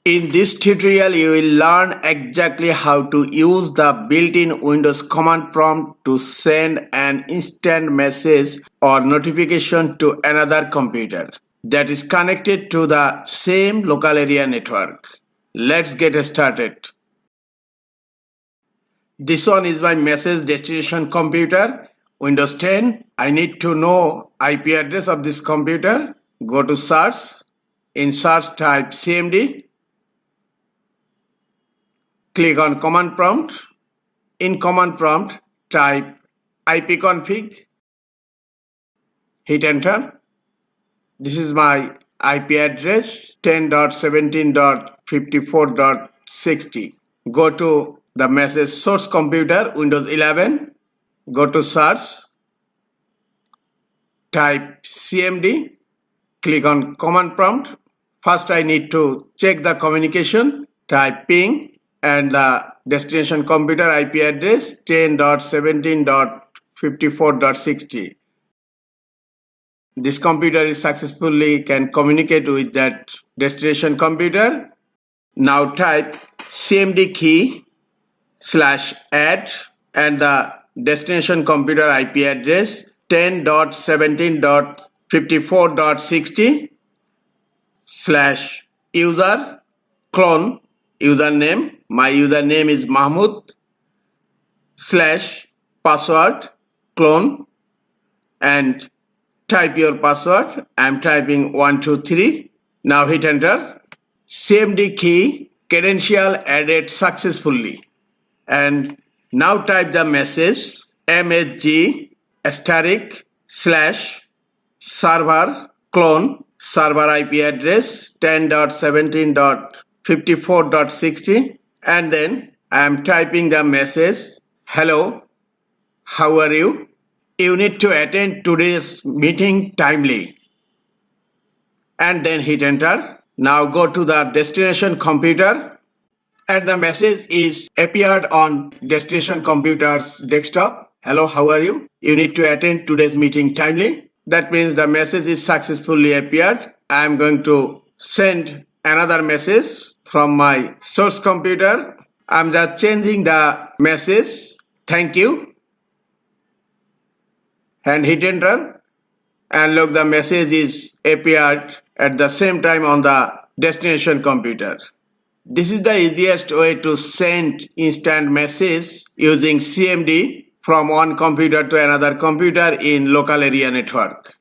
In this tutorial, you will learn exactly how to use the built-in Windows command prompt to send an instant message or notification to another computer that is connected to the same local area network. Let's get started. This one is my message destination computer, Windows 10. I need to know IP address of this computer. Go to search. In search, type CMD. Click on command prompt. In command prompt, type ipconfig. Hit enter. This is my IP address 10.17.54.60. Go to the message source computer, Windows 11. Go to search. Type CMD. Click on command prompt. First I need to check the communication. Type ping and the destination computer IP address 10.17.54.60. This computer is successfully can communicate with that destination computer. Now type cmdkey /add and the destination computer IP address 10.17.54.60 /user clone username. My username is Mahmud /password clone and type your password. I am typing 123. Now hit enter. CMD key credential added successfully. And now type the message msg */ clone server IP address 10.17.54.60 and then I am typing the message hello, how are you? You need to attend today's meeting timely and then hit enter. Now go to the destination computer and the message is appeared on destination computer's desktop. Hello, how are you? You need to attend today's meeting timely. That means the message is successfully appeared. I am going to send another message from my source computer. I am just changing the message. Thank you. And hit enter. And look, the message is appeared at the same time on the destination computer. This is the easiest way to send instant message using CMD from one computer to another computer in local area network.